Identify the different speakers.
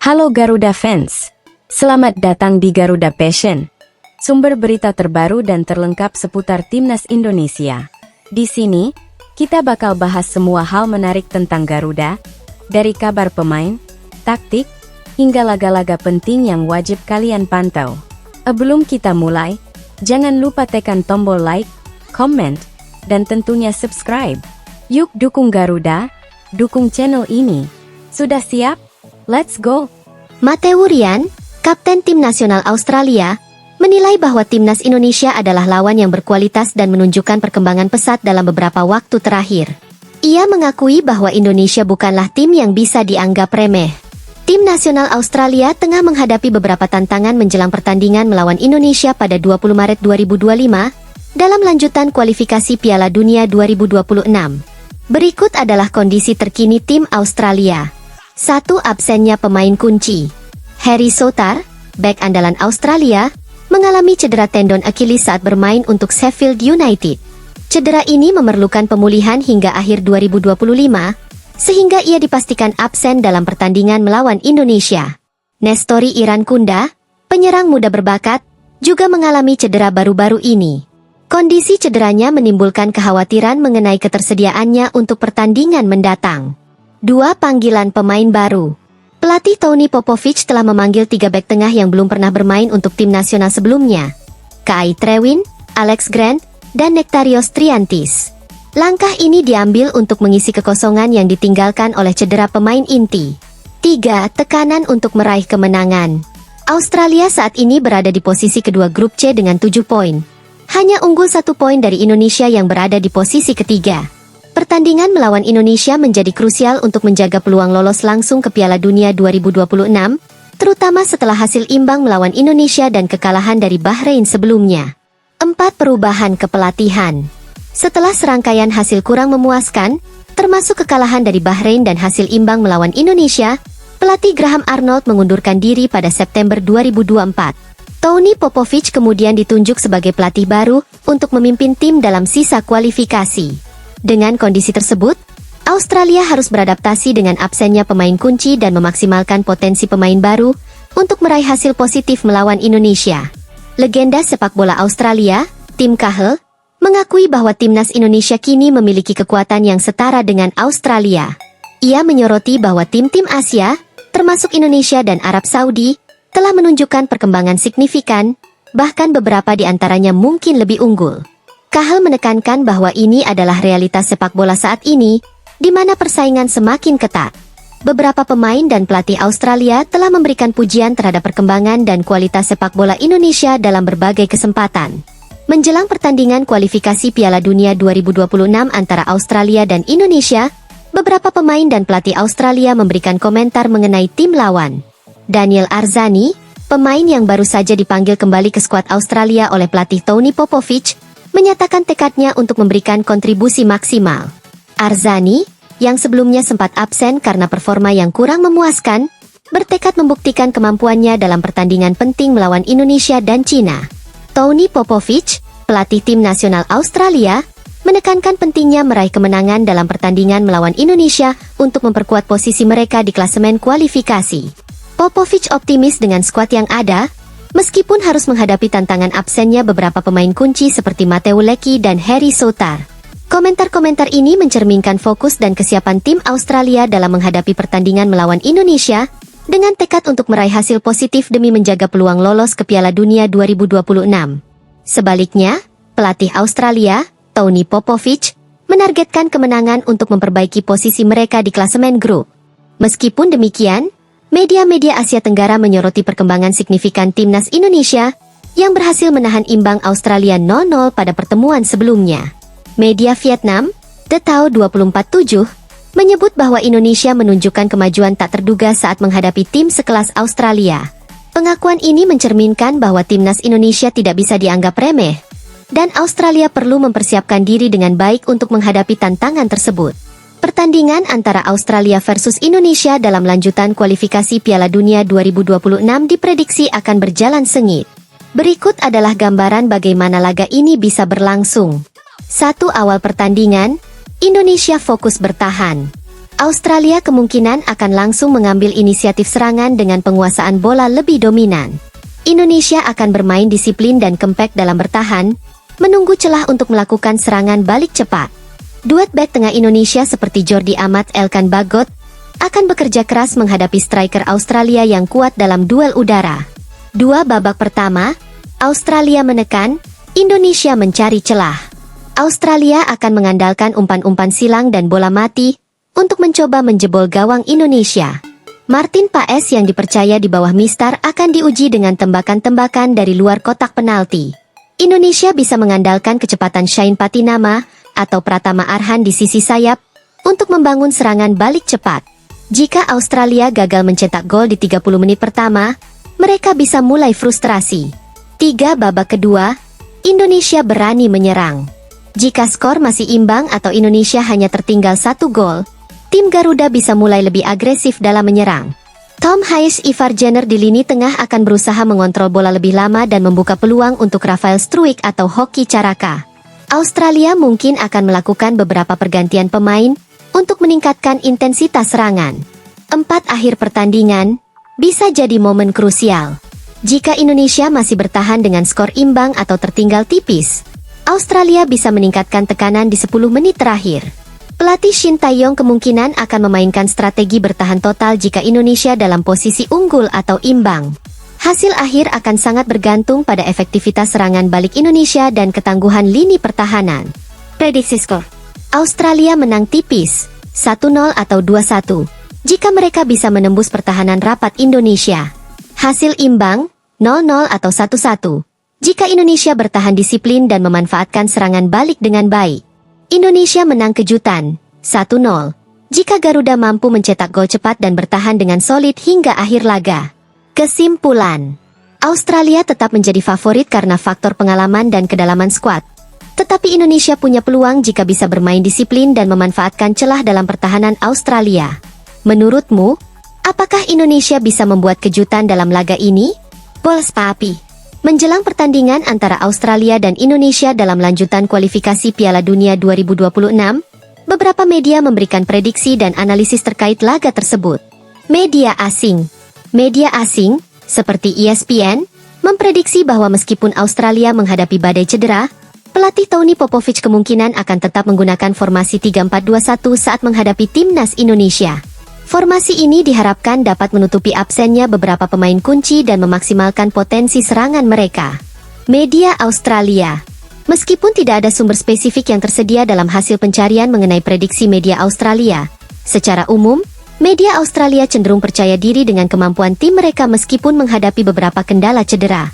Speaker 1: Halo Garuda fans, selamat datang di Garuda Passion, sumber berita terbaru dan terlengkap seputar Timnas Indonesia. Di sini, kita bakal bahas semua hal menarik tentang Garuda, dari kabar pemain, taktik, hingga laga-laga penting yang wajib kalian pantau. Sebelum kita mulai, jangan lupa tekan tombol like, comment, dan tentunya subscribe. Yuk dukung Garuda, dukung channel ini. Sudah siap? Let's go!
Speaker 2: Matthew Ryan, Kapten Tim Nasional Australia, menilai bahwa Timnas Indonesia adalah lawan yang berkualitas dan menunjukkan perkembangan pesat dalam beberapa waktu terakhir. Ia mengakui bahwa Indonesia bukanlah tim yang bisa dianggap remeh. Tim Nasional Australia tengah menghadapi beberapa tantangan menjelang pertandingan melawan Indonesia pada 20 Maret 2025 dalam lanjutan kualifikasi Piala Dunia 2026. Berikut adalah kondisi terkini tim Australia. 1. Absennya pemain kunci. Harry Souttar, bek andalan Australia, mengalami cedera tendon Achilles saat bermain untuk Sheffield United. Cedera ini memerlukan pemulihan hingga akhir 2025, sehingga ia dipastikan absen dalam pertandingan melawan Indonesia. Nestori Irankunda, penyerang muda berbakat, juga mengalami cedera baru-baru ini. Kondisi cederanya menimbulkan kekhawatiran mengenai ketersediaannya untuk pertandingan mendatang. 2. Panggilan pemain baru. Pelatih Tony Popovic telah memanggil 3 bek tengah yang belum pernah bermain untuk tim nasional sebelumnya. Kai Trewin, Alex Grant, dan Nektarios Triantis. Langkah ini diambil untuk mengisi kekosongan yang ditinggalkan oleh cedera pemain inti. 3. Tekanan untuk meraih kemenangan. Australia saat ini berada di posisi kedua grup C dengan 7 poin. Hanya unggul 1 poin dari Indonesia yang berada di posisi ketiga. Pertandingan melawan Indonesia menjadi krusial untuk menjaga peluang lolos langsung ke Piala Dunia 2026, terutama setelah hasil imbang melawan Indonesia dan kekalahan dari Bahrain sebelumnya. 4. Perubahan kepelatihan. Setelah serangkaian hasil kurang memuaskan, termasuk kekalahan dari Bahrain dan hasil imbang melawan Indonesia, pelatih Graham Arnold mengundurkan diri pada September 2024. Tony Popovic kemudian ditunjuk sebagai pelatih baru untuk memimpin tim dalam sisa kualifikasi. Dengan kondisi tersebut, Australia harus beradaptasi dengan absennya pemain kunci dan memaksimalkan potensi pemain baru untuk meraih hasil positif melawan Indonesia. Legenda sepak bola Australia, Tim Cahill, mengakui bahwa Timnas Indonesia kini memiliki kekuatan yang setara dengan Australia. Ia menyoroti bahwa tim-tim Asia, termasuk Indonesia dan Arab Saudi, telah menunjukkan perkembangan signifikan, bahkan beberapa di antaranya mungkin lebih unggul. Cahill menekankan bahwa ini adalah realitas sepak bola saat ini, di mana persaingan semakin ketat. Beberapa pemain dan pelatih Australia telah memberikan pujian terhadap perkembangan dan kualitas sepak bola Indonesia dalam berbagai kesempatan. Menjelang pertandingan kualifikasi Piala Dunia 2026 antara Australia dan Indonesia, beberapa pemain dan pelatih Australia memberikan komentar mengenai tim lawan. Daniel Arzani, pemain yang baru saja dipanggil kembali ke skuad Australia oleh pelatih Tony Popovic, menyatakan tekadnya untuk memberikan kontribusi maksimal. Arzani, yang sebelumnya sempat absen karena performa yang kurang memuaskan, bertekad membuktikan kemampuannya dalam pertandingan penting melawan Indonesia dan Cina. Tony Popovic, pelatih tim nasional Australia, menekankan pentingnya meraih kemenangan dalam pertandingan melawan Indonesia untuk memperkuat posisi mereka di klasemen kualifikasi. Popovic optimis dengan skuad yang ada, meskipun harus menghadapi tantangan absennya beberapa pemain kunci seperti Matthew Leckie dan Harry Souttar. Komentar-komentar ini mencerminkan fokus dan kesiapan tim Australia dalam menghadapi pertandingan melawan Indonesia, dengan tekad untuk meraih hasil positif demi menjaga peluang lolos ke Piala Dunia 2026. Sebaliknya, pelatih Australia, Tony Popovic, menargetkan kemenangan untuk memperbaiki posisi mereka di klasemen grup. Meskipun demikian, media-media Asia Tenggara menyoroti perkembangan signifikan Timnas Indonesia yang berhasil menahan imbang Australia 0-0 pada pertemuan sebelumnya. Media Vietnam, The Tao 24/7, menyebut bahwa Indonesia menunjukkan kemajuan tak terduga saat menghadapi tim sekelas Australia. Pengakuan ini mencerminkan bahwa Timnas Indonesia tidak bisa dianggap remeh, dan Australia perlu mempersiapkan diri dengan baik untuk menghadapi tantangan tersebut. Pertandingan antara Australia versus Indonesia dalam lanjutan kualifikasi Piala Dunia 2026 diprediksi akan berjalan sengit. Berikut adalah gambaran bagaimana laga ini bisa berlangsung. 1. Awal pertandingan, Indonesia fokus bertahan. Australia kemungkinan akan langsung mengambil inisiatif serangan dengan penguasaan bola lebih dominan. Indonesia akan bermain disiplin dan compact dalam bertahan, menunggu celah untuk melakukan serangan balik cepat. Duet bek tengah Indonesia seperti Jordi Amat Elkan Bagot akan bekerja keras menghadapi striker Australia yang kuat dalam duel udara. Dua babak pertama, Australia menekan, Indonesia mencari celah. Australia akan mengandalkan umpan-umpan silang dan bola mati untuk mencoba menjebol gawang Indonesia. Martin Paes yang dipercaya di bawah Mistar akan diuji dengan tembakan-tembakan dari luar kotak penalti. Indonesia bisa mengandalkan kecepatan Shane Patinama atau Pratama Arhan di sisi sayap untuk membangun serangan balik cepat. Jika Australia gagal mencetak gol di 30 menit pertama, mereka bisa mulai frustrasi. 3 babak kedua, Indonesia berani menyerang. Jika skor masih imbang atau Indonesia hanya tertinggal 1 gol, tim Garuda bisa mulai lebih agresif dalam menyerang. Tom Hayes Ivar Jenner di lini tengah akan berusaha mengontrol bola lebih lama dan membuka peluang untuk Rafael Struijk atau Hoki Caraka. Australia mungkin akan melakukan beberapa pergantian pemain untuk meningkatkan intensitas serangan. 4 akhir pertandingan bisa jadi momen krusial. Jika Indonesia masih bertahan dengan skor imbang atau tertinggal tipis, Australia bisa meningkatkan tekanan di 10 menit terakhir. Pelatih Shin Tae-yong kemungkinan akan memainkan strategi bertahan total jika Indonesia dalam posisi unggul atau imbang. Hasil akhir akan sangat bergantung pada efektivitas serangan balik Indonesia dan ketangguhan lini pertahanan. Prediksi skor: Australia menang tipis, 1-0 atau 2-1, jika mereka bisa menembus pertahanan rapat Indonesia. Hasil imbang, 0-0 atau 1-1, jika Indonesia bertahan disiplin dan memanfaatkan serangan balik dengan baik. Indonesia menang kejutan, 1-0, jika Garuda mampu mencetak gol cepat dan bertahan dengan solid hingga akhir laga. Kesimpulan, Australia tetap menjadi favorit karena faktor pengalaman dan kedalaman skuad. Tetapi Indonesia punya peluang jika bisa bermain disiplin dan memanfaatkan celah dalam pertahanan Australia. Menurutmu, apakah Indonesia bisa membuat kejutan dalam laga ini? Bols Papi. Menjelang pertandingan antara Australia dan Indonesia dalam lanjutan kualifikasi Piala Dunia 2026, beberapa media memberikan prediksi dan analisis terkait laga tersebut. Media asing, seperti ESPN, memprediksi bahwa meskipun Australia menghadapi badai cedera, pelatih Tony Popovic kemungkinan akan tetap menggunakan formasi 3-4-2-1 saat menghadapi timnas Indonesia. Formasi ini diharapkan dapat menutupi absennya beberapa pemain kunci dan memaksimalkan potensi serangan mereka. Media Australia. Meskipun tidak ada sumber spesifik yang tersedia dalam hasil pencarian mengenai prediksi media Australia, secara umum, media Australia cenderung percaya diri dengan kemampuan tim mereka meskipun menghadapi beberapa kendala cedera.